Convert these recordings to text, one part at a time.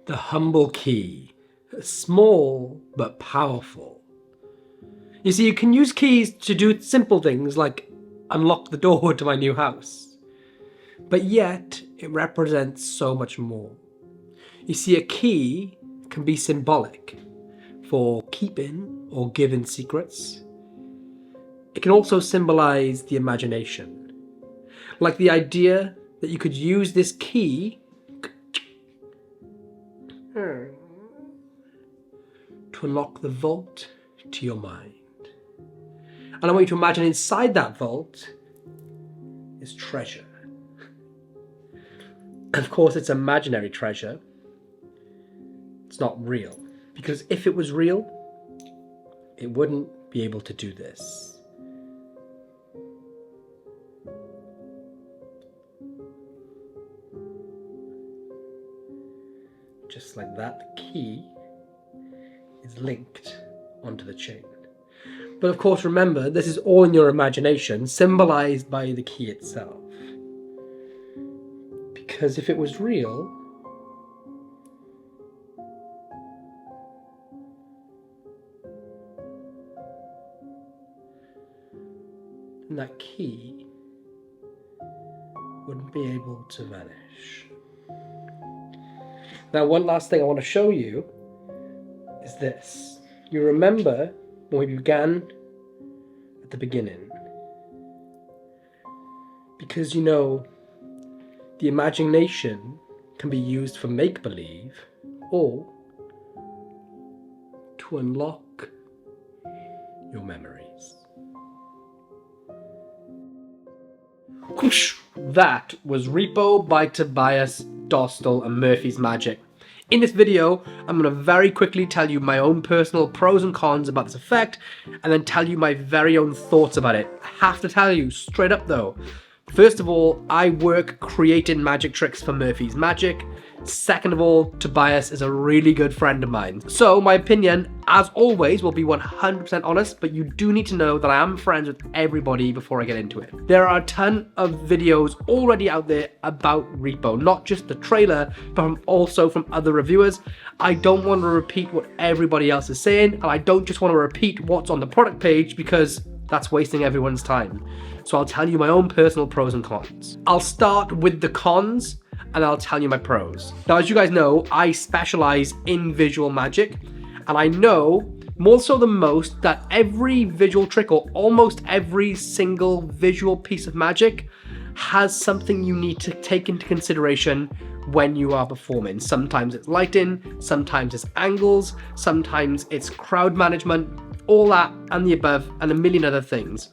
The humble key, small but powerful. You see, you can use keys to do simple things like unlock the door to my new house. But yet, it represents so much more. You see, a key can be symbolic for keeping or giving secrets. It can also symbolize the imagination. Like the idea that you could use this key to unlock the vault to your mind. And I want you to imagine inside that vault is treasure. And of course, it's imaginary treasure. It's not real. Because if it was real, it wouldn't be able to do this. Just like that, the key is linked onto the chain. But of course, remember, this is all in your imagination, symbolized by the key itself. Because if it was real, then that key wouldn't be able to vanish. Now, one last thing I want to show you is this. You remember when we began at the beginning? Because you know, the imagination can be used for make-believe or to unlock your memories. Whoosh! That was Repo by Tobias Dostal and Murphy's Magic. In this video, I'm going to very quickly tell you my own personal pros and cons about this effect, and then tell you my very own thoughts about it. I have to tell you straight up though, first of all, I work creating magic tricks for Murphy's Magic. Second of all, Tobias is a really good friend of mine. So my opinion, as always, will be 100% honest, but you do need to know that I am friends with everybody before I get into it. There are a ton of videos already out there about Repo, not just the trailer, but also from other reviewers. I don't want to repeat what everybody else is saying, and I don't just want to repeat what's on the product page because that's wasting everyone's time. So I'll tell you my own personal pros and cons. I'll start with the cons, and I'll tell you my pros. Now, as you guys know, I specialize in visual magic, and I know more so than most that every visual trick, or almost every single visual piece of magic, has something you need to take into consideration when you are performing. Sometimes it's lighting, sometimes it's angles, sometimes it's crowd management, all that and the above, and a million other things.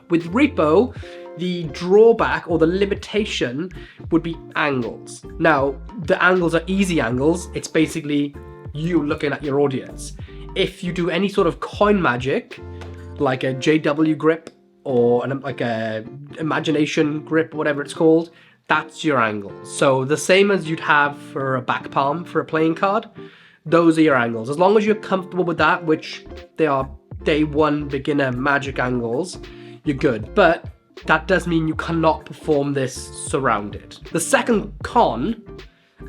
With Repo, the drawback or the limitation would be angles. Now, the angles are easy angles. It's basically you looking at your audience. If you do any sort of coin magic, like a JW grip or like a imagination grip, whatever it's called, that's your angles. So the same as you'd have for a back palm for a playing card, those are your angles. As long as you're comfortable with that, which they are day one beginner magic angles, you're good. But that does mean you cannot perform this surrounded. The second con,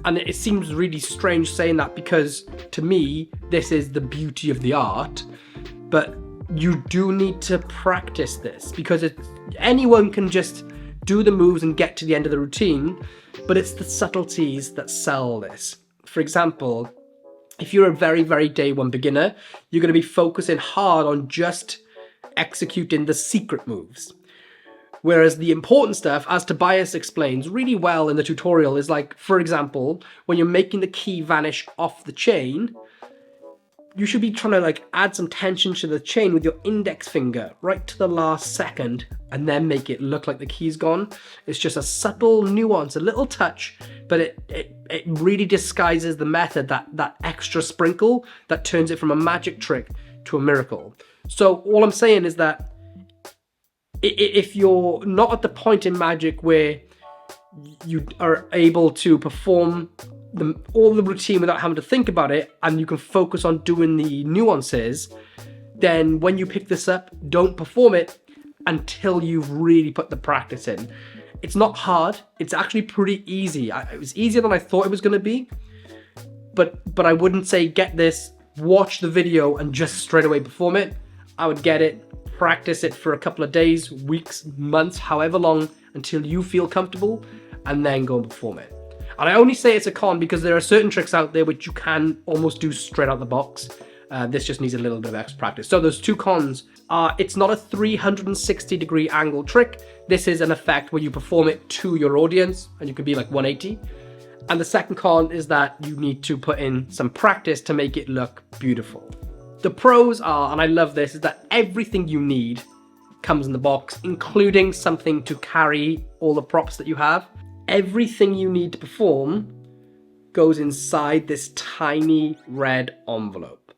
and it seems really strange saying that because to me, this is the beauty of the art, but you do need to practice this because anyone can just do the moves and get to the end of the routine, but it's the subtleties that sell this. For example, if you're a very, very day one beginner, you're going to be focusing hard on just executing the secret moves. Whereas the important stuff, as Tobias explains really well in the tutorial, is like, for example, when you're making the key vanish off the chain, you should be trying to like add some tension to the chain with your index finger right to the last second and then make it look like the key's gone. It's just a subtle nuance, a little touch, but it really disguises the method, that extra sprinkle that turns it from a magic trick to a miracle. So all I'm saying is that if you're not at the point in magic where you are able to perform all the routine without having to think about it, and you can focus on doing the nuances, then when you pick this up, don't perform it until you've really put the practice in. It's not hard. It's actually pretty easy. It was easier than I thought it was going to be. but I wouldn't say get this, watch the video and just straight away perform it. I would get it, practice it for a couple of days, weeks, months, however long, until you feel comfortable, and then go and perform it. And I only say it's a con because there are certain tricks out there which you can almost do straight out the box. This just needs a little bit of extra practice. So those two cons are, it's not a 360-degree angle trick. This is an effect where you perform it to your audience, and you can be like 180. And the second con is that you need to put in some practice to make it look beautiful. The pros are, and I love this, is that everything you need comes in the box, including something to carry all the props that you have. Everything you need to perform goes inside this tiny red envelope.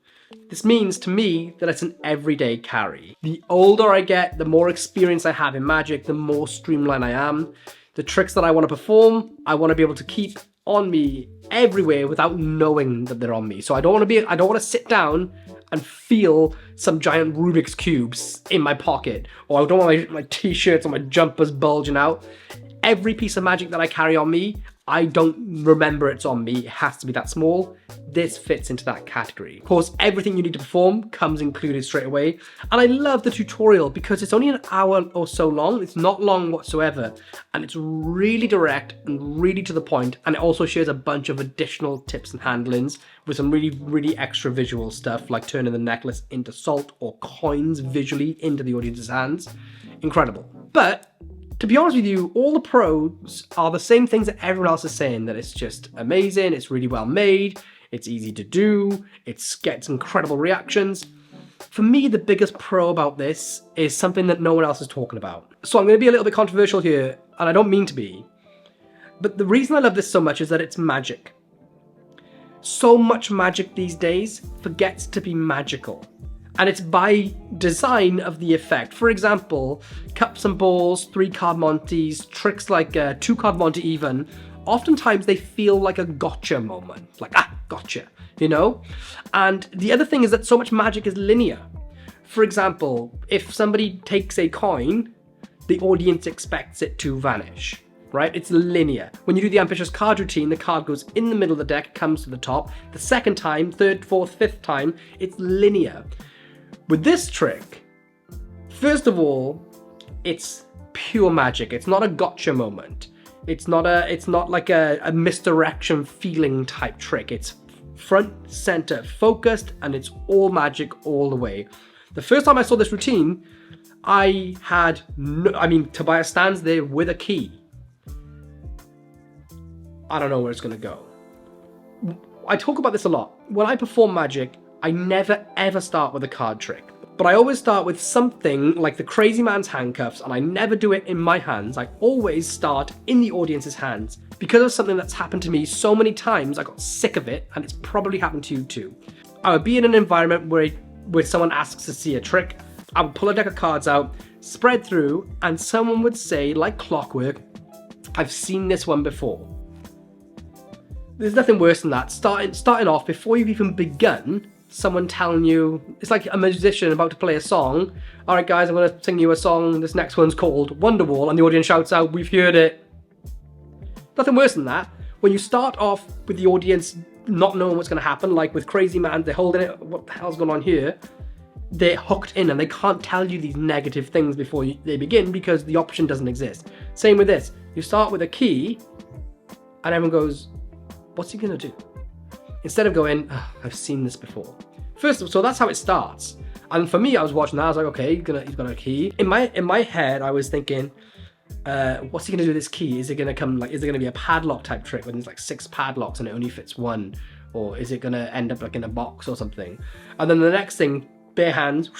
This means to me that it's an everyday carry. The older I get, the more experience I have in Magic, the more streamlined I am. The tricks that I want to perform, I want to be able to keep on me everywhere without knowing that they're on me. So I don't want to sit down and feel some giant Rubik's cubes in my pocket, or I don't want my t-shirts or my jumpers bulging out. Every piece of magic that I carry on me, I don't remember it's on me. It has to be that small. This fits into that category. Of course, everything you need to perform comes included straight away. And I love the tutorial because it's only an hour or so long. It's not long whatsoever. And it's really direct and really to the point. And it also shares a bunch of additional tips and handlings with some really extra visual stuff, like turning the necklace into salt or coins visually into the audience's hands. Incredible. But to be honest with you, all the pros are the same things that everyone else is saying, that it's just amazing, it's really well made, it's easy to do, it gets incredible reactions. For me, the biggest pro about this is something that no one else is talking about. So I'm going to be a little bit controversial here, and I don't mean to be, but the reason I love this so much is that it's magic. So much magic these days forgets to be magical. And it's by design of the effect. For example, cups and balls, 3-card Monties, tricks like 2-card Monty even, oftentimes they feel like a gotcha moment. Like, gotcha, you know? And the other thing is that so much magic is linear. For example, if somebody takes a coin, the audience expects it to vanish, right? It's linear. When you do the ambitious card routine, the card goes in the middle of the deck, comes to the top. The second time, third, fourth, fifth time, it's linear. With this trick, first of all, it's pure magic. It's not a gotcha moment. It's not like a misdirection feeling type trick. It's front, center, focused, and it's all magic all the way. The first time I saw this routine, Tobias stands there with a key. I don't know where it's gonna go. I talk about this a lot. When I perform magic, I never ever start with a card trick, but I always start with something like the Crazy Man's handcuffs, and I never do it in my hands. I always start in the audience's hands because of something that's happened to me so many times. I got sick of it, and it's probably happened to you too. I would be in an environment where someone asks to see a trick. I would pull a deck of cards out, spread through, and someone would say, like clockwork, "I've seen this one before." There's nothing worse than that. Starting off before you've even begun, someone telling you, it's like a musician about to play a song. "All right, guys, I'm going to sing you a song. This next one's called Wonderwall," and the audience shouts out, "We've heard it." Nothing worse than that. When you start off with the audience not knowing what's going to happen, like with Crazy Man, they're holding it, what the hell's going on here? They're hooked in and they can't tell you these negative things before they begin because the option doesn't exist. Same with this. You start with a key and everyone goes, "What's he going to do?" Instead of going, "I've seen this before." So that's how it starts. And for me, I was watching that, I was like, okay, he's got a key. In my head, I was thinking, what's he gonna do with this key? Is it gonna be a padlock type trick when there's like 6 padlocks and it only fits 1? Or is it gonna end up like in a box or something? And then the next thing, bare hands,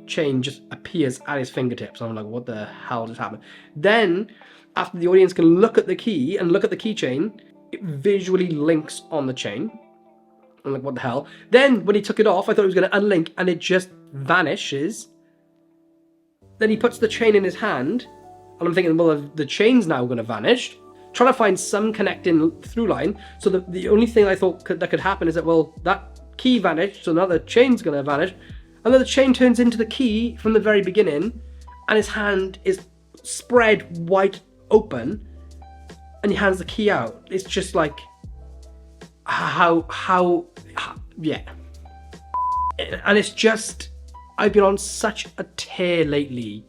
chain just appears at his fingertips. I'm like, what the hell just happened? Then, after the audience can look at the key and look at the keychain, it visually links on the chain. I'm like, what the hell? Then, when he took it off, I thought it was going to unlink, and it just vanishes. Then he puts the chain in his hand, and I'm thinking, well, the chain's now going to vanish. Trying to find some connecting through line. So the only thing I thought that could happen is that, well, that key vanished, so now the chain's going to vanish. And then the chain turns into the key from the very beginning, and his hand is spread wide open, and he hands the key out. It's just like, yeah. And it's just, I've been on such a tear lately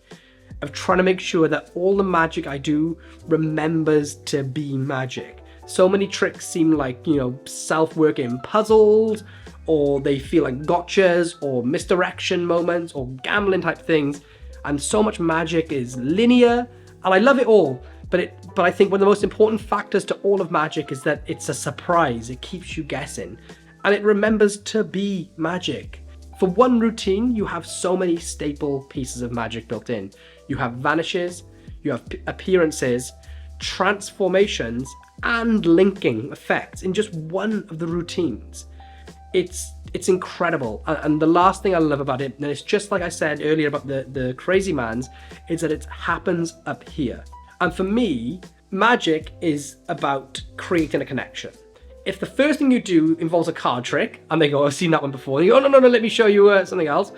of trying to make sure that all the magic I do remembers to be magic. So many tricks seem like, you know, self-working puzzles, or they feel like gotchas or misdirection moments or gambling type things. And so much magic is linear, and I love it all. But I think one of the most important factors to all of magic is that it's a surprise. It keeps you guessing, and it remembers to be magic. For one routine, you have so many staple pieces of magic built in. You have vanishes, you have appearances, transformations, and linking effects in just one of the routines. It's incredible. And the last thing I love about it, and it's just like I said earlier about the crazy mans, is that it happens up here. And for me, magic is about creating a connection. If the first thing you do involves a card trick, and they go, I've seen that one before, and you go, oh, no, let me show you something else,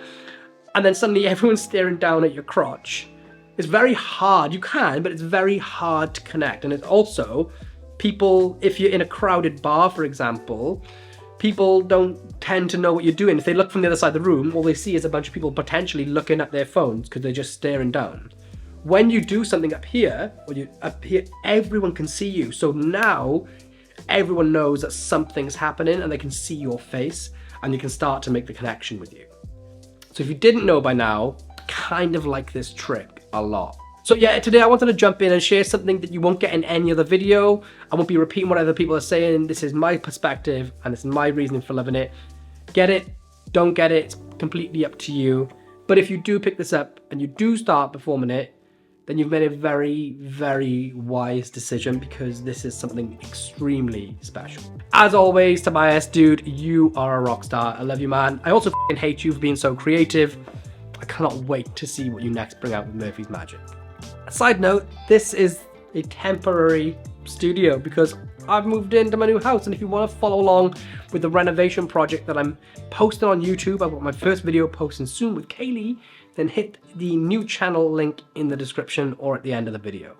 and then suddenly everyone's staring down at your crotch, it's very hard. You can, but it's very hard to connect. And it's also, people, if you're in a crowded bar, for example, people don't tend to know what you're doing. If they look from the other side of the room, all they see is a bunch of people potentially looking at their phones because they're just staring down. When you do something up here, everyone can see you. So now everyone knows that something's happening and they can see your face, and you can start to make the connection with you. So if you didn't know by now, kind of like this trick a lot. So yeah, today I wanted to jump in and share something that you won't get in any other video. I won't be repeating what other people are saying. This is my perspective and it's my reasoning for loving it. Get it, don't get it, it's completely up to you. But if you do pick this up and you do start performing it, then you've made a very, very wise decision, because this is something extremely special. As always, Tobias, dude, you are a rock star. I love you, man. I also fucking hate you for being so creative. I cannot wait to see what you next bring out with Murphy's Magic. A side note, this is a temporary studio because I've moved into my new house, and if you want to follow along with the renovation project that I'm posting on YouTube, I've got my first video posting soon with Kaylee, then hit the new channel link in the description or at the end of the video.